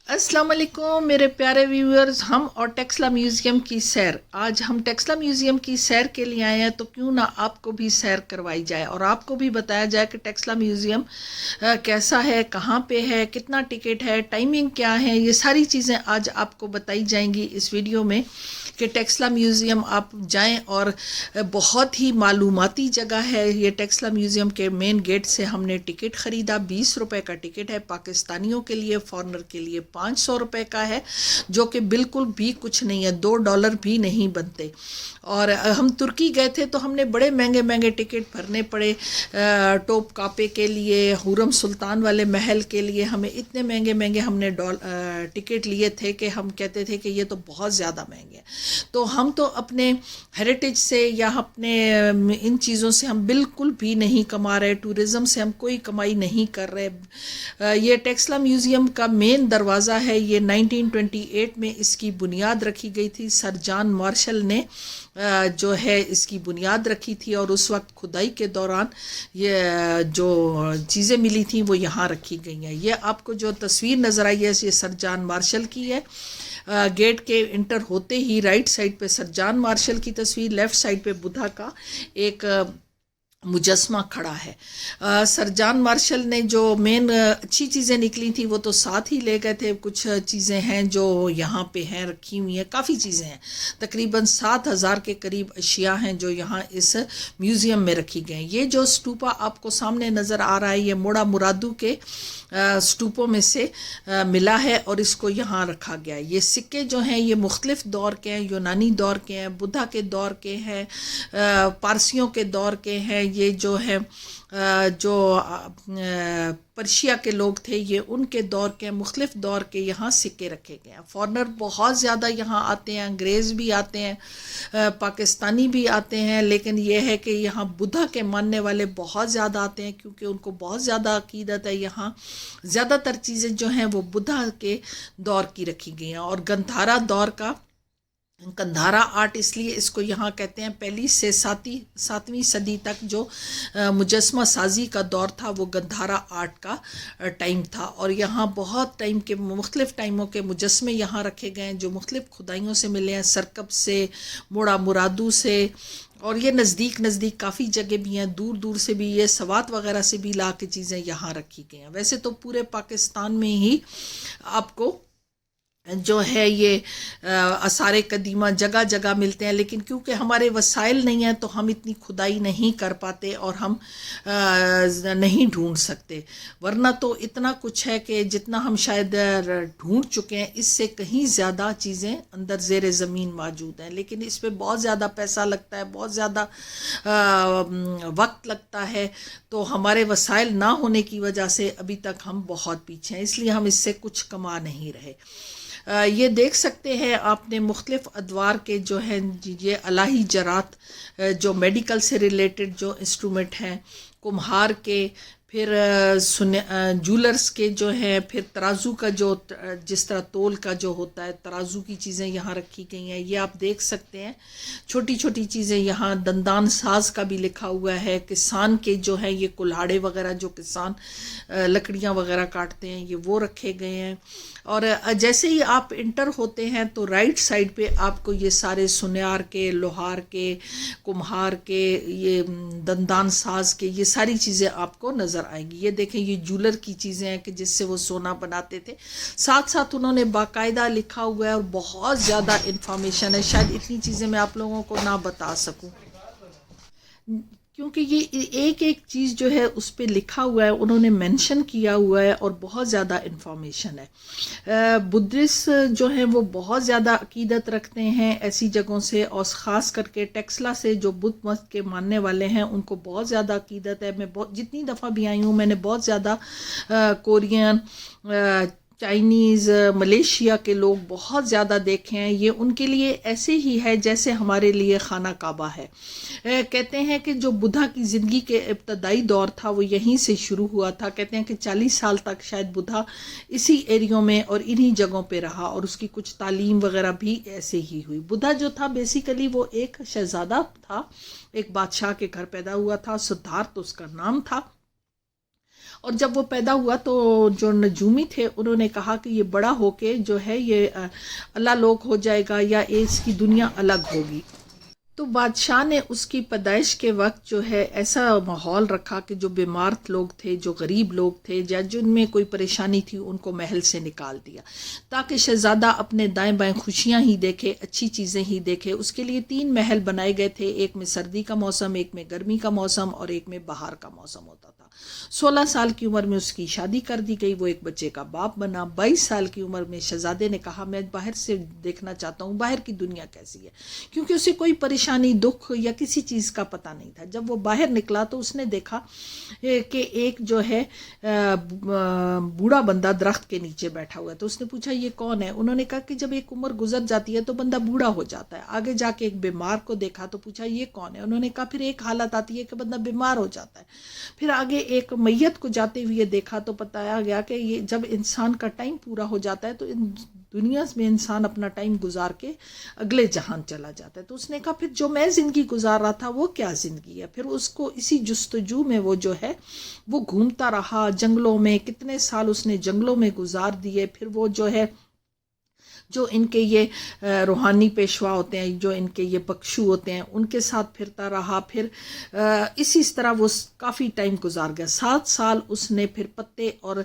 السلام علیکم میرے پیارے ویورز، ہم اور ٹیکسلا میوزیم کی سیر، آج ہم ٹیکسلا میوزیم کی سیر کے لیے آئے ہیں، تو کیوں نہ آپ کو بھی سیر کروائی جائے اور آپ کو بھی بتایا جائے کہ ٹیکسلا میوزیم کیسا ہے، کہاں پہ ہے، کتنا ٹکٹ ہے، ٹائمنگ کیا ہے، یہ ساری چیزیں آج آپ کو بتائی جائیں گی اس ویڈیو میں کہ ٹیکسلا میوزیم آپ جائیں، اور بہت ہی معلوماتی جگہ ہے یہ۔ ٹیکسلا میوزیم کے مین گیٹ سے ہم نے ٹکٹ خریدا، 20 روپے کا ٹکٹ ہے، پاکستانیوں کے لیے، فارنر کے لیے 500 روپے کا ہے، جو کہ بالکل بھی کچھ نہیں ہے، $2 بھی نہیں بنتے۔ اور ہم ترکی گئے تھے تو ہم نے بڑے مہنگے مہنگے ٹکٹ بھرنے پڑے، ٹوپ کاپے کے لیے، حرم سلطان والے محل کے لیے، ہمیں اتنے مہنگے مہنگے ہم نے ٹکٹ لیے تھے کہ ہم کہتے تھے کہ یہ تو بہت زیادہ مہنگے ہیں۔ تو ہم تو اپنے ہیریٹیج سے یا اپنے ان چیزوں سے ہم بالکل بھی نہیں کما رہے، ٹورزم سے ہم کوئی کمائی نہیں کر رہے۔ یہ ٹیکسلا میوزیم کا مین دروازہ ہے، یہ 1928 میں اس کی بنیاد رکھی گئی تھی، سر جان مارشل نے جو ہے اس کی بنیاد رکھی تھی، اور اس وقت کھدائی کے دوران یہ جو چیزیں ملی تھیں وہ یہاں رکھی گئی ہیں۔ یہ آپ کو جو تصویر نظر آئی ہے یہ سر جان مارشل کی ہے۔ گیٹ کے انٹر ہوتے ہی رائٹ سائڈ پہ سر جان مارشل کی تصویر، لیفٹ سائڈ پہ بدھا کا ایک مجسمہ کھڑا ہے۔ سر جان مارشل نے جو مین اچھی چیزیں نکلی تھیں وہ تو ساتھ ہی لے گئے تھے، کچھ چیزیں ہیں جو یہاں پہ ہیں رکھی ہوئی ہیں، کافی چیزیں ہیں، تقریباً 7,000 کے قریب اشیاء ہیں جو یہاں اس میوزیم میں رکھی گئے ہیں۔ یہ جو اسٹوپا آپ کو سامنے نظر آ رہا ہے یہ موڑا مرادو کے اسٹوپوں میں سے ملا ہے اور اس کو یہاں رکھا گیا ہے۔ یہ سکے جو ہیں یہ مختلف دور کے ہیں، یونانی دور کے ہیں، بدھا کے دور کے ہیں، پارسیوں کے دور کے ہیں، یہ جو ہے جو پرشیا کے لوگ تھے یہ ان کے دور کے، مختلف دور کے یہاں سکے رکھے گئے ہیں۔ فارنر بہت زیادہ یہاں آتے ہیں، انگریز بھی آتے ہیں، پاکستانی بھی آتے ہیں، لیکن یہ ہے کہ یہاں بدھا کے ماننے والے بہت زیادہ آتے ہیں کیونکہ ان کو بہت زیادہ عقیدت ہے۔ یہاں زیادہ تر چیزیں جو ہیں وہ بدھا کے دور کی رکھی گئی ہیں، اور گندھارا دور کا، گندھارا آرٹ اس لیے اس کو یہاں کہتے ہیں، 1 سے 7ویں صدی تک جو مجسمہ سازی کا دور تھا وہ گندھارا آرٹ کا ٹائم تھا، اور یہاں بہت ٹائم کے مختلف ٹائموں کے مجسمے یہاں رکھے گئے ہیں جو مختلف کھدائیوں سے ملے ہیں، سرکب سے، موڑا مرادو سے، اور یہ نزدیک کافی جگہ بھی ہیں، دور دور سے بھی، یہ سوات وغیرہ سے بھی لا کے چیزیں یہاں رکھی گئی ہیں۔ ویسے تو پورے پاکستان میں ہی آپ کو جو ہے یہ آثار قدیمہ جگہ جگہ ملتے ہیں، لیکن کیونکہ ہمارے وسائل نہیں ہیں تو ہم اتنی کھدائی نہیں کر پاتے اور ہم نہیں ڈھونڈ سکتے، ورنہ تو اتنا کچھ ہے کہ جتنا ہم شاید ڈھونڈ چکے ہیں اس سے کہیں زیادہ چیزیں اندر زیر زمین موجود ہیں، لیکن اس پہ بہت زیادہ پیسہ لگتا ہے، بہت زیادہ وقت لگتا ہے، تو ہمارے وسائل نہ ہونے کی وجہ سے ابھی تک ہم بہت پیچھے ہیں، اس لیے ہم اس سے کچھ کما نہیں رہے۔ یہ دیکھ سکتے ہیں آپ نے مختلف ادوار کے جو ہیں، یہ الہی جرات جو میڈیکل سے ریلیٹڈ جو انسٹرومنٹ ہیں، کمہار کے، پھر جولرز کے جو ہیں، پھر ترازو کا جو جس طرح تول کا جو ہوتا ہے ترازو کی چیزیں یہاں رکھی گئی ہیں، یہ آپ دیکھ سکتے ہیں، چھوٹی چھوٹی چیزیں یہاں، دندان ساز کا بھی لکھا ہوا ہے، کسان کے جو ہے یہ کلہاڑے وغیرہ جو کسان لکڑیاں وغیرہ کاٹتے ہیں یہ وہ رکھے گئے ہیں۔ اور جیسے ہی آپ انٹر ہوتے ہیں تو رائٹ سائڈ پہ آپ کو یہ سارے سنیار کے، لوہار کے، کمہار کے، یہ دندان ساز کے، یہ ساری چیزیں آپ کو نظر آئیں گی۔ یہ دیکھیں یہ جولر کی چیزیں ہیں کہ جس سے وہ سونا بناتے تھے، ساتھ ساتھ انہوں نے باقاعدہ لکھا ہوا ہے اور بہت زیادہ انفارمیشن ہے، شاید اتنی چیزیں میں آپ لوگوں کو نہ بتا سکوں کیونکہ یہ ایک ایک چیز جو ہے اس پہ لکھا ہوا ہے، انہوں نے مینشن کیا ہوا ہے اور بہت زیادہ انفارمیشن ہے۔ بدھسٹ جو ہیں وہ بہت زیادہ عقیدت رکھتے ہیں ایسی جگہوں سے، اور خاص کر کے ٹیکسلا سے جو بدھ مت کے ماننے والے ہیں ان کو بہت زیادہ عقیدت ہے۔ میں جتنی دفعہ بھی آئی ہوں میں نے بہت زیادہ کورین، چائنیز، ملیشیا کے لوگ بہت زیادہ دیکھے ہیں، یہ ان کے لیے ایسے ہی ہے جیسے ہمارے لیے خانہ کعبہ ہے۔ کہتے ہیں کہ جو بدھا کی زندگی کے ابتدائی دور تھا وہ یہیں سے شروع ہوا تھا، کہتے ہیں کہ 40 سال تک شاید بدھا اسی ایریوں میں اور انہی جگہوں پہ رہا، اور اس کی کچھ تعلیم وغیرہ بھی ایسے ہی ہوئی۔ بدھا جو تھا بیسیکلی وہ ایک شہزادہ تھا، ایک بادشاہ کے گھر پیدا ہوا تھا، سدھارتھ اس کا نام تھا، اور جب وہ پیدا ہوا تو جو نجومی تھے انہوں نے کہا کہ یہ بڑا ہو کے جو ہے یہ اللہ لوگ ہو جائے گا یا اس کی دنیا الگ ہوگی. تو بادشاہ نے اس کی پیدائش کے وقت جو ہے ایسا ماحول رکھا کہ جو بیمار لوگ تھے، جو غریب لوگ تھے یا جن میں کوئی پریشانی تھی، ان کو محل سے نکال دیا تاکہ شہزادہ اپنے دائیں بائیں خوشیاں ہی دیکھے، اچھی چیزیں ہی دیکھے. اس کے لیے 3 محل بنائے گئے تھے، ایک میں سردی کا موسم، ایک میں گرمی کا موسم اور ایک میں بہار کا موسم ہوتا تھا. 16 سال کی عمر میں اس کی شادی کر دی گئی، وہ ایک بچے کا باپ بنا. 22 سال کی عمر میں شہزادے نے کہا میں باہر سے دیکھنا چاہتا ہوں باہر کی دنیا کیسی ہے، کیونکہ اسے کوئی پریشانی، دکھ یا کسی چیز کا پتہ نہیں تھا. جب وہ باہر نکلا تو اس نے دیکھا کہ ایک جو ہے بوڑھا بندہ درخت کے نیچے بیٹھا ہوا ہے. تو اس نے پوچھا یہ کون ہے؟ انہوں نے کہا کہ جب ایک عمر گزر جاتی ہے تو بندہ بوڑھا ہو جاتا ہے. آگے جا کے ایک بیمار کو دیکھا تو پوچھا یہ کون ہے؟ انہوں نے کہا پھر ایک حالت آتی ہے کہ بندہ بیمار ہو جاتا ہے. پھر آگے ایک میت کو جاتے ہوئے دیکھا تو بتایا گیا کہ یہ جب انسان کا ٹائم پورا ہو جاتا ہے تو دنیا میں انسان اپنا ٹائم گزار کے اگلے جہان چلا جاتا ہے. تو اس نے کہا پھر جو میں زندگی گزار رہا تھا وہ کیا زندگی ہے؟ پھر اس کو اسی جستجو میں وہ جو ہے وہ گھومتا رہا جنگلوں میں، کتنے سال اس نے جنگلوں میں گزار دیے. پھر وہ جو ہے جو ان کے یہ روحانی پیشوا ہوتے ہیں، جو ان کے یہ بخشو ہوتے ہیں، ان کے ساتھ پھرتا رہا. پھر اسی طرح وہ کافی ٹائم گزار گیا. 7 سال اس نے پھر پتے اور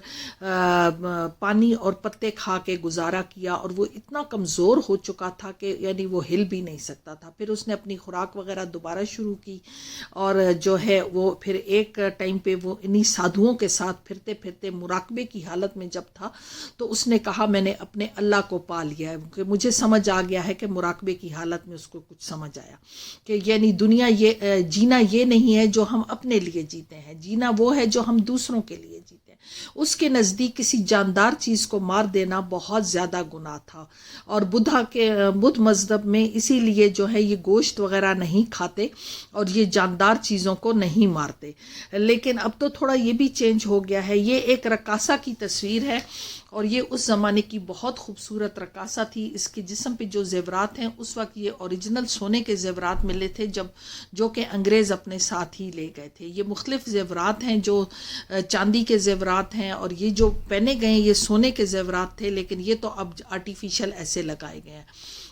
پانی اور پتے کھا کے گزارا کیا، اور وہ اتنا کمزور ہو چکا تھا کہ یعنی وہ ہل بھی نہیں سکتا تھا. پھر اس نے اپنی خوراک وغیرہ دوبارہ شروع کی، اور جو ہے وہ پھر ایک ٹائم پہ وہ انہی سادھوؤں کے ساتھ پھرتے پھرتے مراقبے کی حالت میں جب تھا تو اس نے کہا میں نے اپنے اللہ کو پا لیا ہے، کہ مجھے سمجھ آ گیا ہے کہ مراقبے کی حالت میں اس کو کچھ سمجھ آیا کہ یعنی دنیا یہ جینا یہ نہیں ہے جو ہم اپنے لیے جیتے ہیں، جینا وہ ہے جو ہم دوسروں کے لیے جیتے ہیں. اس کے نزدیک کسی جاندار چیز کو مار دینا بہت زیادہ گناہ تھا. اور بدھ مذہب میں اسی لیے جو ہے یہ گوشت وغیرہ نہیں کھاتے اور یہ جاندار چیزوں کو نہیں مارتے. لیکن اب تو تھوڑا یہ بھی چینج ہو گیا ہے. یہ ایک رقاصہ کی تصویر ہے، اور یہ اس زمانے کی بہت خوبصورت رقاصہ تھی. اس کے جسم پہ جو زیورات ہیں اس وقت یہ اوریجنل سونے کے زیورات ملے تھے جو کہ انگریز اپنے ساتھ ہی لے گئے تھے. یہ مختلف زیورات ہیں جو چاندی کے زیورات ہیں، اور یہ جو پہنے گئے ہیں یہ سونے کے زیورات تھے، لیکن یہ تو اب آرٹیفیشل ایسے لگائے گئے ہیں.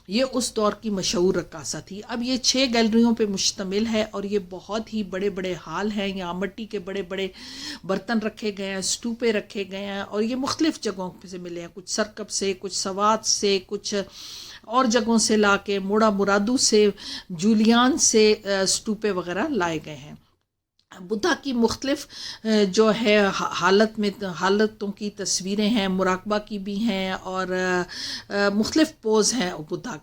یہ اس دور کی مشہور رقاصہ تھی. اب یہ 6 گیلریوں پہ مشتمل ہے، اور یہ بہت ہی بڑے بڑے ہال ہیں. یہاں مٹی کے بڑے بڑے برتن رکھے گئے ہیں، اسٹوپے رکھے گئے ہیں، اور یہ مختلف جگہوں سے ملے ہیں. کچھ سرکب سے، کچھ سوات سے، کچھ اور جگہوں سے لا کے، موڑا مرادو سے، جولیان سے اسٹوپے وغیرہ لائے گئے ہیں. بدھا کی مختلف جو ہے حالتوں کی تصویریں ہیں، مراقبہ کی بھی ہیں، اور مختلف پوز ہیں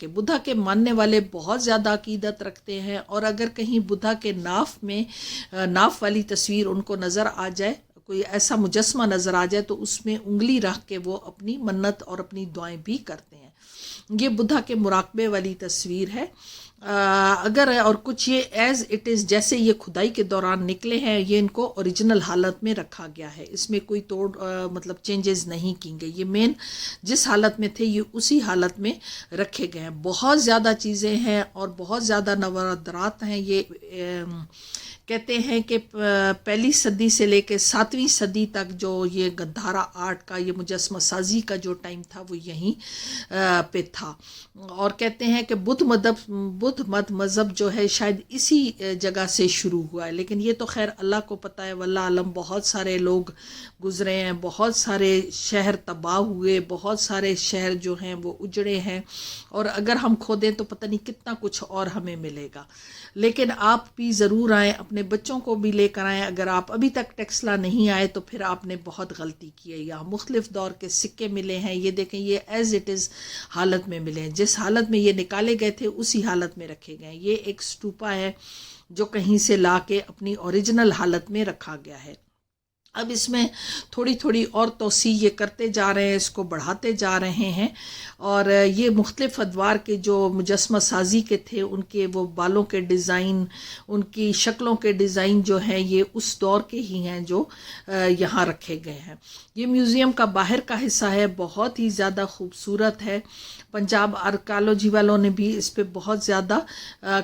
بدھا کے ماننے والے بہت زیادہ عقیدت رکھتے ہیں. اور اگر کہیں بدھا کے ناف والی تصویر ان کو نظر آ جائے، کوئی ایسا مجسمہ نظر آ جائے، تو اس میں انگلی رکھ کے وہ اپنی منت اور اپنی دعائیں بھی کرتے ہیں. یہ بدھا کے مراقبے والی تصویر ہے. اگر اور کچھ یہ ایز اٹ از جیسے یہ کھدائی کے دوران نکلے ہیں، یہ ان کو اوریجنل حالت میں رکھا گیا ہے. اس میں کوئی مطلب چینجز نہیں کی گئی. یہ مین جس حالت میں تھے یہ اسی حالت میں رکھے گئے ہیں. بہت زیادہ چیزیں ہیں اور بہت زیادہ نوادرات ہیں. یہ کہتے ہیں کہ 1 صدی سے لے کے 7ویں صدی تک جو یہ گندھارا آرٹ کا، یہ مجسمہ سازی کا جو ٹائم تھا وہ یہیں پہ تھا. اور کہتے ہیں کہ بدھ مت مذہب جو ہے شاید اسی جگہ سے شروع ہوا ہے. لیکن یہ تو خیر اللہ کو پتہ ہے، واللہ علم. بہت سارے لوگ گزرے ہیں، بہت سارے شہر تباہ ہوئے، بہت سارے شہر جو ہیں وہ اجڑے ہیں، اور اگر ہم کھودیں تو پتہ نہیں کتنا کچھ اور ہمیں ملے گا. لیکن آپ بھی ضرور آئیں، اپنے بچوں کو بھی لے کر آئیں. اگر آپ ابھی تک ٹیکسلا نہیں آئے تو پھر آپ نے بہت غلطی کی ہے. یہاں مختلف دور کے سکے ملے ہیں. یہ دیکھیں، یہ ایز اٹ از حالت میں ملے ہیں. جس حالت میں یہ نکالے گئے تھے اسی حالت میں رکھے گئے ہیں. یہ ایک اسٹوپا ہے جو کہیں سے لا کے اپنی اوریجنل حالت میں رکھا گیا ہے. اب اس میں تھوڑی تھوڑی اور توسیع یہ کرتے جا رہے ہیں، اس کو بڑھاتے جا رہے ہیں. اور یہ مختلف ادوار کے جو مجسمہ سازی کے تھے، ان کے وہ بالوں کے ڈیزائن، ان کی شکلوں کے ڈیزائن جو ہیں یہ اس دور کے ہی ہیں جو یہاں رکھے گئے ہیں. یہ میوزیم کا باہر کا حصہ ہے، بہت ہی زیادہ خوبصورت ہے. پنجاب آرکیالوجی والوں نے بھی اس پہ بہت زیادہ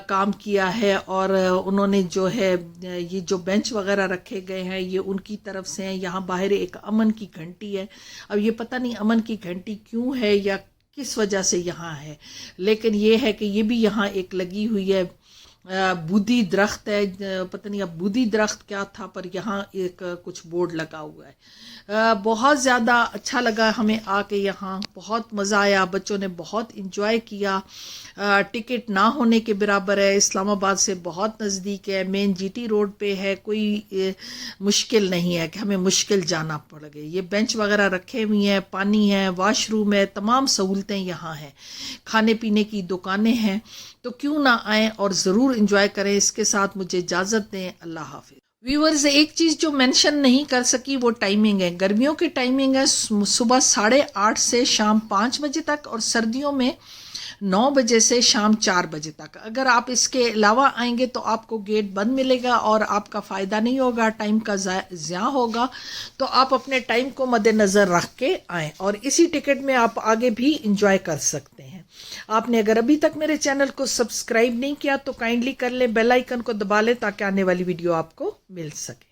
کام کیا ہے، اور انہوں نے جو ہے یہ جو بینچ وغیرہ رکھے گئے ہیں یہ ان کی طرف طرف سے ہیں. یہاں باہر ایک امن کی گھنٹی ہے. اب یہ پتہ نہیں امن کی گھنٹی کیوں ہے یا کس وجہ سے یہاں ہے، لیکن یہ ہے کہ یہ بھی یہاں ایک لگی ہوئی ہے. بودھی درخت ہے، پتہ نہیں اب بودھی درخت کیا تھا، پر یہاں ایک کچھ بورڈ لگا ہوا ہے. بہت زیادہ اچھا لگا ہمیں آ کے، یہاں بہت مزہ آیا، بچوں نے بہت انجوائے کیا. ٹکٹ نہ ہونے کے برابر ہے، اسلام آباد سے بہت نزدیک ہے، مین جی ٹی روڈ پہ ہے، کوئی مشکل نہیں ہے کہ ہمیں مشکل جانا پڑ گئے. یہ بینچ وغیرہ رکھے ہوئی ہیں، پانی ہے، واش روم ہے، تمام سہولتیں یہاں ہیں، کھانے پینے کی دکانیں ہیں. تو کیوں نہ آئیں اور ضرور انجوائے کریں. اس کے ساتھ مجھے اجازت دیں. اللہ حافظ. ویورز، ایک چیز جو مینشن نہیں کر سکی وہ ٹائمنگ ہے. گرمیوں کی ٹائمنگ ہے صبح 8:30 سے شام 5 بجے تک، اور سردیوں میں 9 بجے سے شام 4 بجے تک. اگر آپ اس کے علاوہ آئیں گے تو آپ کو گیٹ بند ملے گا اور آپ کا فائدہ نہیں ہوگا، ٹائم کا ضیاع ہوگا. تو آپ اپنے ٹائم کو مد نظر رکھ کے آئیں، اور اسی ٹکٹ میں آپ آگے بھی انجوائے کر سکتے ہیں. آپ نے اگر ابھی تک میرے چینل کو سبسکرائب نہیں کیا تو کائنڈلی کر لیں، بیل آئیکن کو دبا لیں تاکہ آنے والی ویڈیو آپ کو مل سکے.